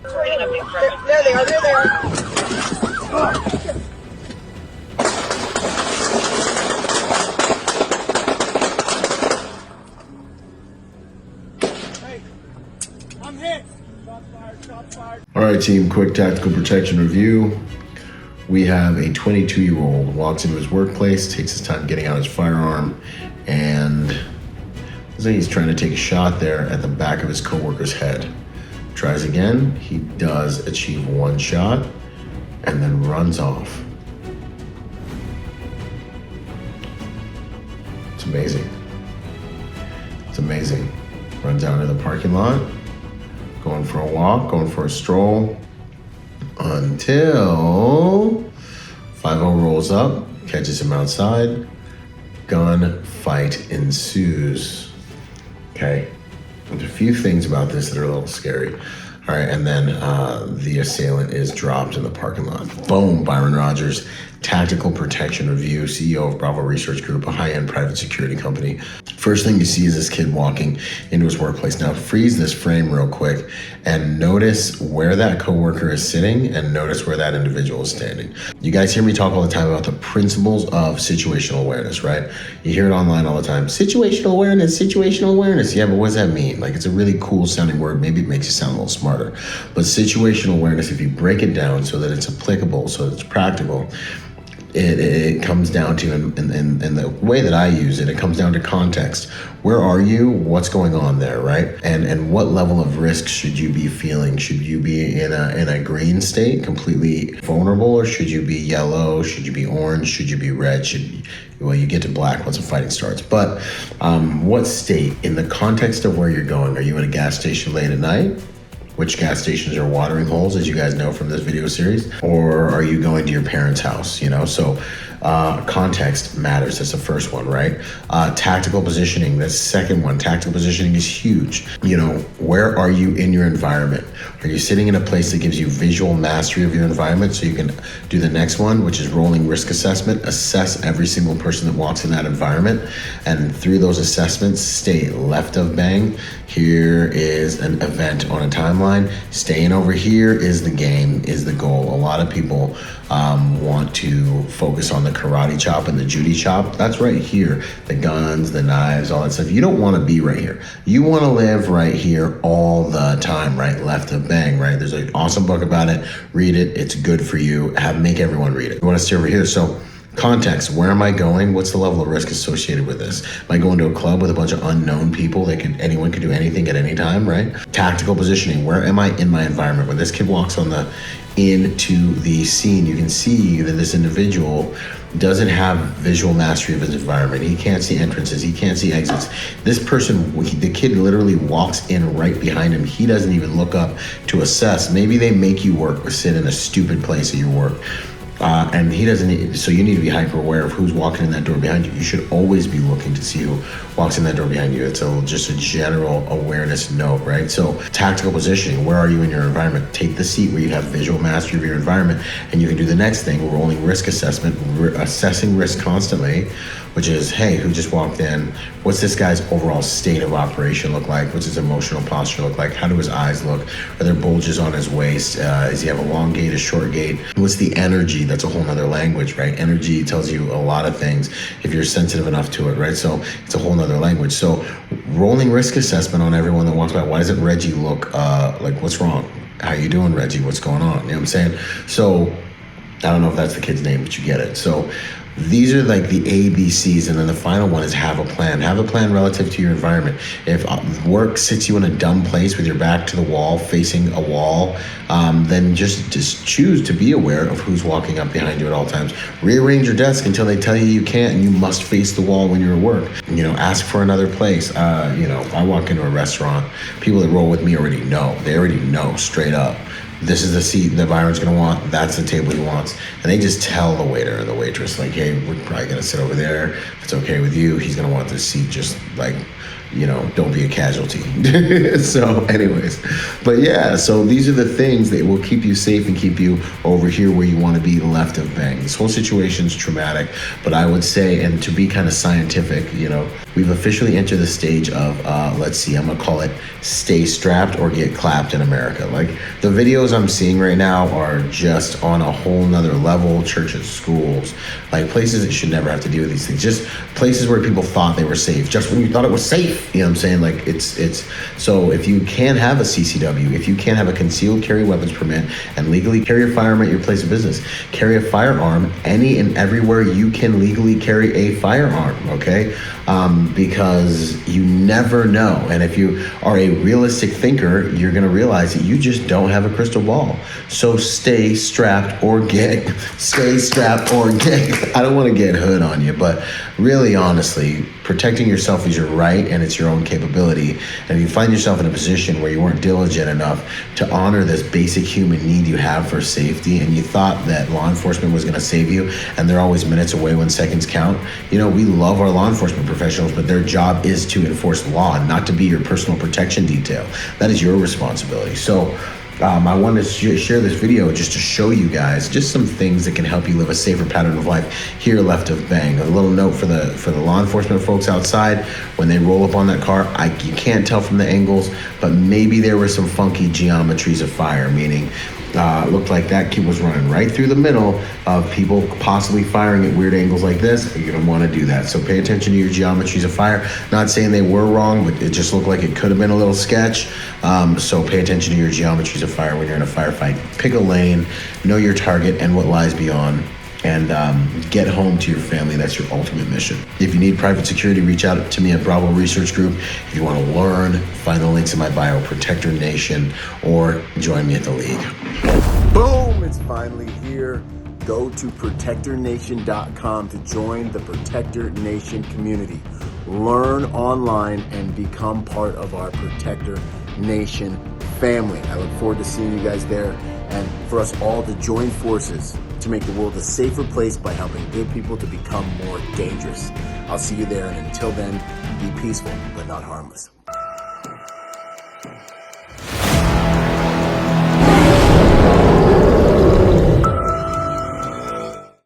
There they are, there they are. I'm hit. Shots fired, shots fired. All right, team, quick tactical protection review. We have a 22-year-old walks into his workplace, takes his time getting out his firearm, and looks like he's trying to take a shot there at the back of his coworker's head. Tries again, he does achieve one shot, and then runs off. It's amazing. It's amazing. Runs out into the parking lot, going for a walk, going for a stroll, until 5-0 rolls up, catches him outside, gun fight ensues. Okay, there's a few things about this that are a little scary. All right, and then the assailant is dropped in the parking lot. Boom, Byron Rodgers, Tactical Protection Review, CEO of Bravo Research Group, a high-end private security company. First thing you see is this kid walking into his workplace. Now freeze this frame real quick and notice where that coworker is sitting and notice where that individual is standing. You guys hear me talk all the time about the principles of situational awareness, right? You hear it online all the time. Situational awareness, situational awareness. Yeah, but what does that mean? Like, it's a really cool sounding word. Maybe it makes you sound a little smarter. But situational awareness, if you break it down so that it's applicable, so that it's practical, it comes down to, in the way that I use it, it comes down to context. Where are you? What's going on there, right? And what level of risk should you be feeling? Should you be in a green state, completely vulnerable, or should you be yellow? Should you be orange? Should you be red? Well, you get to black once the fighting starts. But what state, in the context of where you're going? Are you at a gas station late at night? Which gas stations are watering holes, as you guys know from this video series? Or are you going to your parents' house, you know? So context matters, that's the first one, right? Tactical positioning, that's the second one. Tactical positioning is huge. You know, where are you in your environment? Are you sitting in a place that gives you visual mastery of your environment so you can do the next one, which is rolling risk assessment, assess every single person that walks in that environment, and through those assessments, stay left of bang. Here is an event on a timeline. Staying over here is the game, is the goal. A lot of people want to focus on the karate chop and the Judy chop. That's right here. The guns, the knives, all that stuff. You don't want to be right here. You want to live right here all the time, right? Left of bang, right? There's an awesome book about it. Read it. It's good for you. Make everyone read it. You want to stay over here. So context, where am I going? What's the level of risk associated with this? Am I going to a club with a bunch of unknown people? Anyone could do anything at any time, right? Tactical positioning, where am I in my environment? When this kid walks into the scene, you can see that this individual doesn't have visual mastery of his environment. He can't see entrances, he can't see exits. This person, the kid literally walks in right behind him. He doesn't even look up to assess. Maybe they make you work or sit in a stupid place at your work. And he doesn't, so you need to be hyper aware of who's walking in that door behind you. You should always be looking to see who walks in that door behind you. It's just a general awareness note, right? So tactical positioning, where are you in your environment? Take the seat where you have visual mastery of your environment, and you can do the next thing, rolling risk assessment, assessing risk constantly, which is, hey, who just walked in? What's this guy's overall state of operation look like? What's his emotional posture look like? How do his eyes look? Are there bulges on his waist? Does he have a long gait, a short gait? What's the energy? That's a whole nother language, right? Energy tells you a lot of things if you're sensitive enough to it, right? So it's a whole nother language. So rolling risk assessment on everyone that walks by. Why doesn't Reggie look like, what's wrong? How you doing, Reggie? What's going on? You know what I'm saying? So I don't know if that's the kid's name, but you get it. So these are like the ABCs, and then the final one is have a plan. Have a plan relative to your environment. If work sits you in a dumb place with your back to the wall, facing a wall, then just choose to be aware of who's walking up behind you at all times. Rearrange your desk until they tell you can't, and you must face the wall when you're at work. You know, ask for another place. You know, if I walk into a restaurant, people that roll with me already know. They already know straight up. this is the seat that Byron's gonna want, that's the table he wants. And they just tell the waiter or the waitress, like, hey, we're probably gonna sit over there. If it's okay with you, he's gonna want this seat, just like, you know, don't be a casualty. So anyways, but yeah, so these are the things that will keep you safe and keep you over here where you want to be, left of bang. This whole situation is traumatic, but I would say, and to be kind of scientific, you know, we've officially entered the stage of, let's see, I'm gonna call it stay strapped or get clapped in America. Like the videos I'm seeing right now are just on a whole nother level. Churches, schools, like places that should never have to deal with these things. Just places where people thought they were safe, just when you thought it was safe. You know what I'm saying? Like it's so if you can't have a CCW, if you can't have a concealed carry weapons permit and legally carry a firearm at your place of business, carry a firearm any and everywhere you can legally carry a firearm, okay? Because you never know. And if you are a realistic thinker, you're gonna realize that you just don't have a crystal ball. So stay strapped or get, I don't wanna get hood on you, but really honestly, protecting yourself is your right and it's your own capability. And if you find yourself in a position where you weren't diligent enough to honor this basic human need you have for safety, and you thought that law enforcement was gonna save you, and they're always minutes away when seconds count. You know, we love our law enforcement professionals, but their job is to enforce law, not to be your personal protection detail. That is your responsibility. So I wanted to share this video just to show you guys just some things that can help you live a safer pattern of life here left of bang. A little note for the law enforcement folks outside, when they roll up on that car, you can't tell from the angles, but maybe there were some funky geometries of fire, meaning it looked like that kid was running right through the middle of people possibly firing at weird angles like this. You don't want to do that. So pay attention to your geometries of fire. Not saying they were wrong, but it just looked like it could have been a little sketch. So pay attention to your geometries of fire when you're in a firefight. Pick a lane, know your target and what lies beyond, and get home to your family. That's your ultimate mission. If you need private security, reach out to me at Bravo Research Group. If you want to learn, find the links in my bio, Protector Nation, or join me at the League. Boom, it's finally here. Go to protectornation.com to join the Protector Nation community. Learn online and become part of our Protector Nation family. I look forward to seeing you guys there, and for us all to join forces to make the world a safer place by helping good people to become more dangerous. I'll see you there, and until then, be peaceful but not harmless.